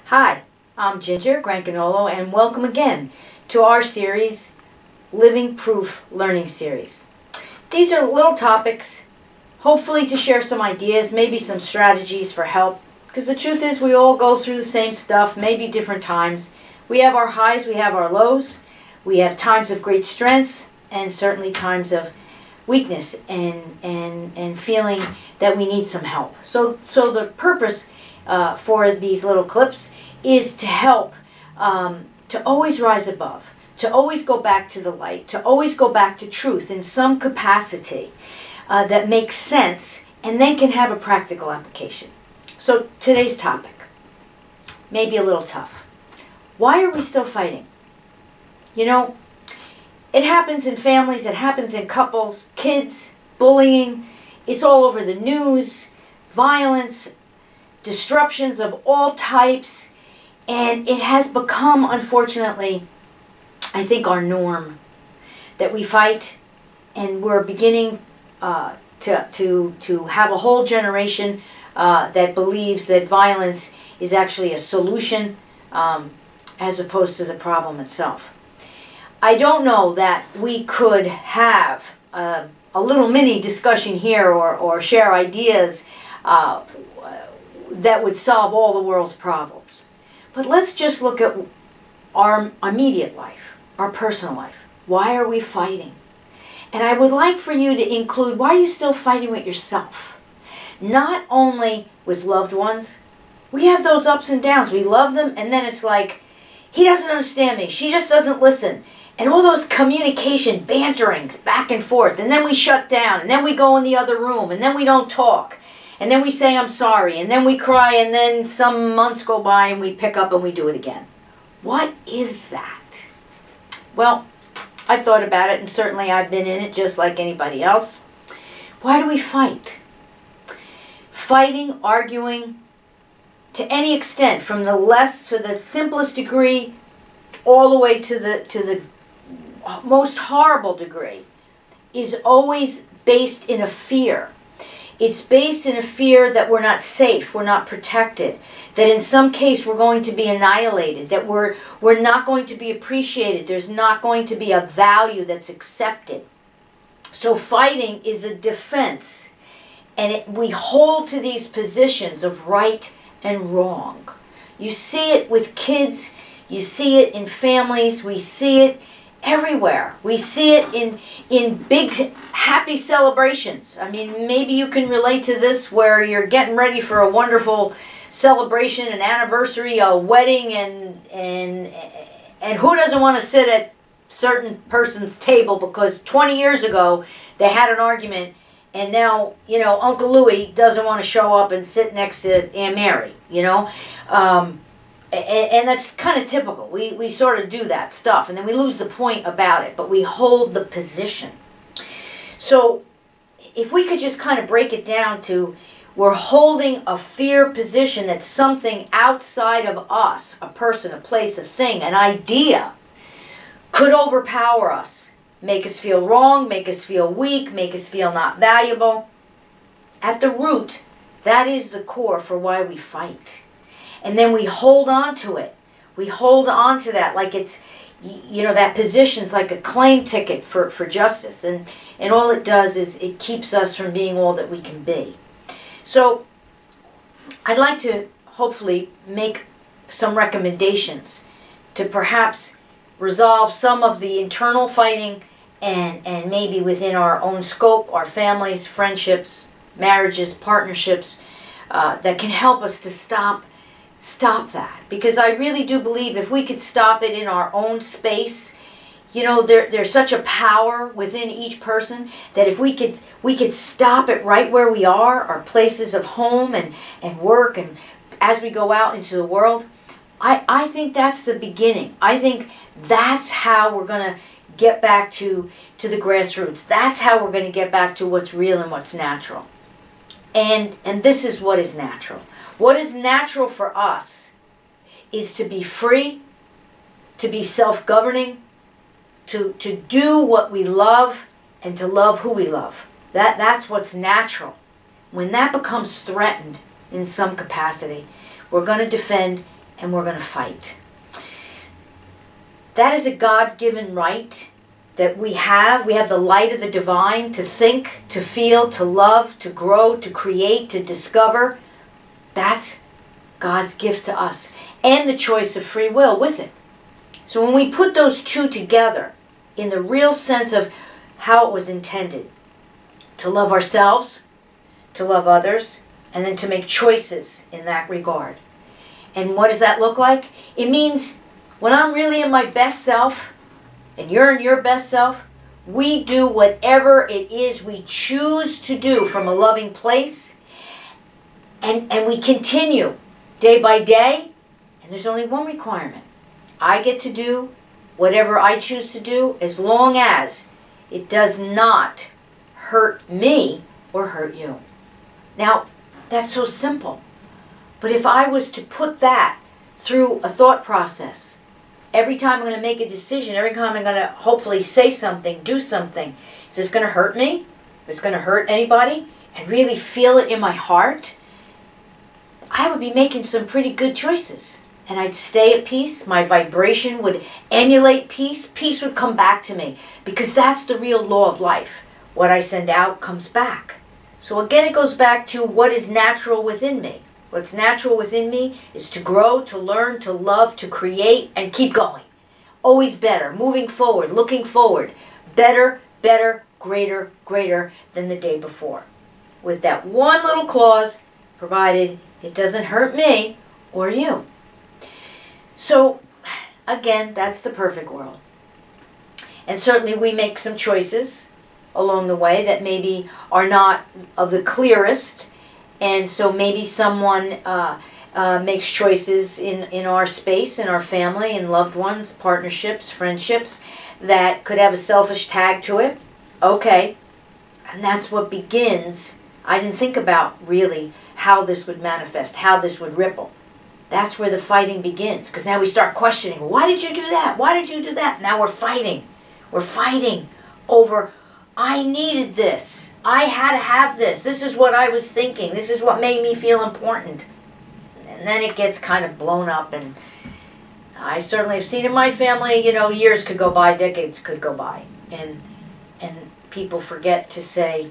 Hi, I'm Ginger Grancanolo, and welcome again to our series, Living Proof Learning Series. These are little topics, hopefully to share some ideas, maybe some strategies for help, because the truth is we all go through the same stuff, maybe different times. We have our highs, we have our lows, we have times of great strength, and certainly times of weakness and feeling that we need some help. So the purpose for these little clips is to help to always rise above, to always go back to the light, to always go back to truth in some capacity that makes sense and then can have a practical application. So today's topic, maybe a little tough. Why are we still fighting? You know, it happens in families, it happens in couples, kids, bullying, it's all over the news, violence, disruptions of all types, and it has become, unfortunately, I think, our norm that we fight, and we're beginning to have a whole generation that believes that violence is actually a solution as opposed to the problem itself. I don't know that we could have a little mini discussion here or share ideas that would solve all the world's problems. But let's just look at our immediate life, our personal life. Why are we fighting? And I would like for you to include, why are you still fighting with yourself? Not only with loved ones. We have those ups and downs. We love them, and then it's like, he doesn't understand me. She just doesn't listen. And all those communication banterings back and forth. And then we shut down. And then we go in the other room. And then we don't talk. And then we say, I'm sorry. And then we cry. And then some months go by and we pick up and we do it again. What is that? Well, I've thought about it. And certainly I've been in it just like anybody else. Why do we fight? Fighting, arguing, to any extent, from the simplest degree all the way to the most horrible degree, is always based in a fear. It's based in a fear that we're not safe, we're not protected, that in some case we're going to be annihilated, that we're not going to be appreciated, there's not going to be a value that's accepted. So fighting is a defense, and we hold to these positions of right and wrong. You see it with kids, you see it in families, we see it everywhere. We see it in big happy celebrations. I mean, maybe you can relate to this where you're getting ready for a wonderful celebration, an anniversary, a wedding, and who doesn't want to sit at certain person's table because 20 years ago they had an argument. And now, Uncle Louie doesn't want to show up and sit next to Aunt Mary, And that's kind of typical. We sort of do that stuff, and then we lose the point about it, but we hold the position. So if we could just kind of break it down to, we're holding a fear position that something outside of us, a person, a place, a thing, an idea, could overpower us. Make us feel wrong, make us feel weak, make us feel not valuable. At the root, that is the core for why we fight. And then we hold on to it. We hold on to that like it's, that position's like a claim ticket for justice. And all it does is it keeps us from being all that we can be. So I'd like to hopefully make some recommendations to perhaps resolve some of the internal fighting and maybe within our own scope, our families, friendships, marriages, partnerships, that can help us to stop that. Because I really do believe if we could stop it in our own space, there's such a power within each person that if we could stop it right where we are, our places of home and work, and as we go out into the world, I think that's the beginning. I think that's how we're going to get back to the grassroots. That's how we're going to get back to what's real and what's natural. And this is what is natural. What is natural for us is to be free, to be self-governing, to do what we love, and to love who we love. That's what's natural. When that becomes threatened in some capacity, we're going to defend and we're going to fight. That is a God-given right that we have. We have the light of the divine to think, to feel, to love, to grow, to create, to discover. That's God's gift to us. And the choice of free will with it. So when we put those two together, in the real sense of how it was intended, to love ourselves, to love others, and then to make choices in that regard. And what does that look like? It means when I'm really in my best self, and you're in your best self, we do whatever it is we choose to do from a loving place, and we continue day by day, and there's only one requirement. I get to do whatever I choose to do as long as it does not hurt me or hurt you. Now, that's so simple. But if I was to put that through a thought process, every time I'm going to make a decision, every time I'm going to hopefully say something, do something, is this going to hurt me? Is this going to hurt anybody? And really feel it in my heart, I would be making some pretty good choices. And I'd stay at peace. My vibration would emulate peace. Peace would come back to me. Because that's the real law of life. What I send out comes back. So again, it goes back to what is natural within me. What's natural within me is to grow, to learn, to love, to create, and keep going. Always better, moving forward, looking forward. Better, better, greater, greater than the day before. With that one little clause, provided it doesn't hurt me or you. So, again, that's the perfect world. And certainly we make some choices along the way that maybe are not of the clearest. And so maybe someone makes choices in our space, in our family, in loved ones, partnerships, friendships, that could have a selfish tag to it. Okay. And that's what begins. I didn't think about really how this would manifest, how this would ripple. That's where the fighting begins. Because now we start questioning, why did you do that? Why did you do that? Now we're fighting. We're fighting over, I needed this. I had to have this. This is what I was thinking. This is what made me feel important. And then it gets kind of blown up. And I certainly have seen in my family, years could go by, decades could go by. And people forget to say,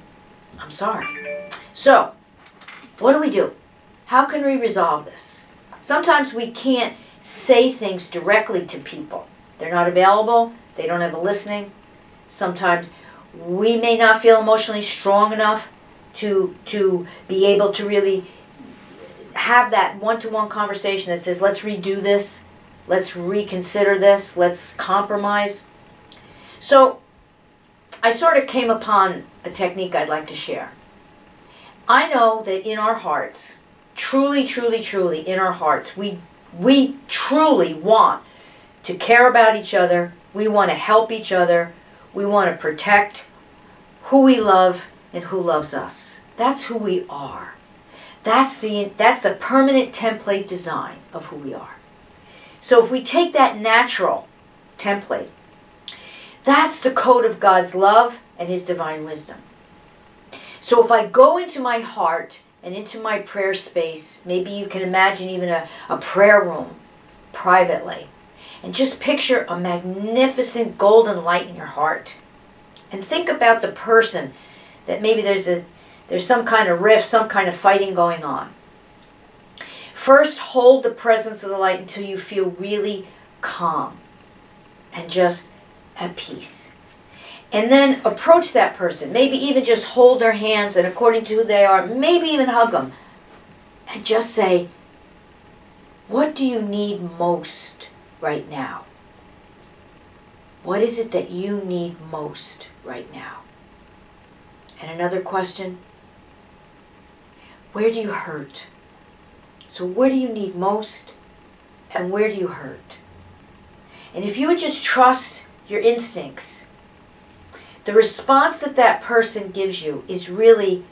I'm sorry. So, what do we do? How can we resolve this? Sometimes we can't say things directly to people. They're not available. They don't have a listening. Sometimes we may not feel emotionally strong enough to be able to really have that one-to-one conversation that says, let's redo this. Let's reconsider this. Let's compromise. So I sort of came upon a technique I'd like to share. I know that in our hearts, truly, truly, truly, in our hearts, we truly want to care about each other. We want to help each other. We want to protect who we love and who loves us. That's who we are. That's the permanent template design of who we are. So if we take that natural template, that's the code of God's love and His divine wisdom. So if I go into my heart and into my prayer space, maybe you can imagine even a prayer room privately, and just picture a magnificent golden light in your heart. And think about the person that maybe there's some kind of rift, some kind of fighting going on. First, hold the presence of the light until you feel really calm and just at peace. And then approach that person. Maybe even just hold their hands, and according to who they are, maybe even hug them. And just say, what do you need most right now? What is it that you need most right now? And another question, where do you hurt? So where do you need most, and where do you hurt? And if you would just trust your instincts, the response that person gives you is really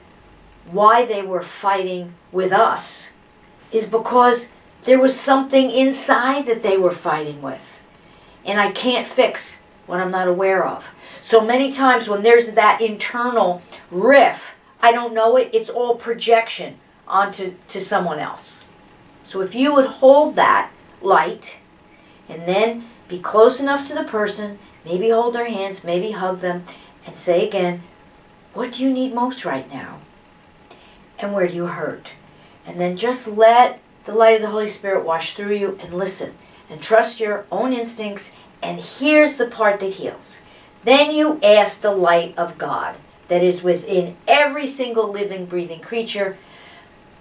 why they were fighting with us, is because there was something inside that they were fighting with. And I can't fix what I'm not aware of. So many times when there's that internal rift, I don't know it, it's all projection onto someone else. So if you would hold that light, and then be close enough to the person, maybe hold their hands, maybe hug them, and say again, what do you need most right now? And where do you hurt? And then just let the light of the Holy Spirit wash through you and listen and trust your own instincts. And here's the part that heals. Then you ask the light of God that is within every single living, breathing creature,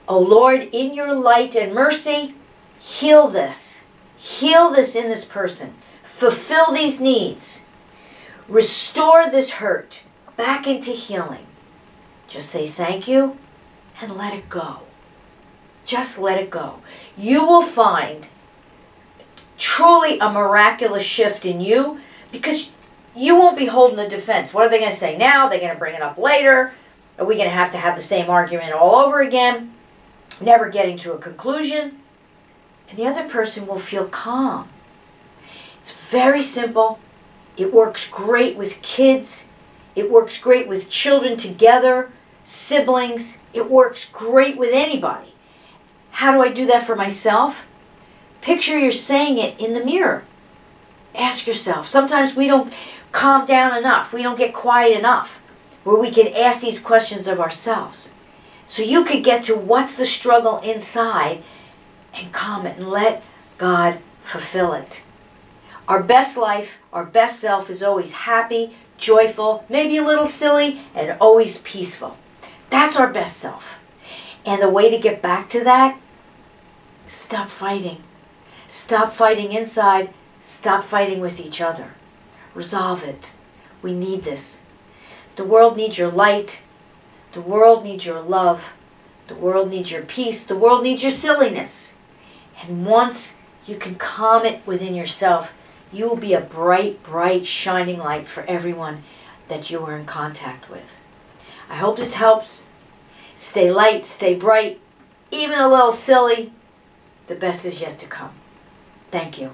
oh Lord, in your light and mercy, heal this. Heal this in this person. Fulfill these needs. Restore this hurt back into healing. Just say thank you and let it go. Just let it go. You will find truly a miraculous shift in you because you won't be holding the defense. What are they going to say now? They're going to bring it up later. Are we going to have the same argument all over again? Never getting to a conclusion. And the other person will feel calm. It's very simple. It works great with kids. It works great with children together, siblings. It works great with anybody. How do I do that for myself? Picture you're saying it in the mirror. Ask yourself. Sometimes we don't calm down enough. We don't get quiet enough where we can ask these questions of ourselves. So you could get to what's the struggle inside and calm it and let God fulfill it. Our best life, our best self is always happy, joyful, maybe a little silly, and always peaceful. That's our best self. And the way to get back to that, stop fighting. Stop fighting inside. Stop fighting with each other. Resolve it. We need this. The world needs your light. The world needs your love. The world needs your peace. The world needs your silliness. And once you can calm it within yourself, you will be a bright, bright, shining light for everyone that you are in contact with. I hope this helps. Stay light, stay bright, even a little silly. The best is yet to come. Thank you.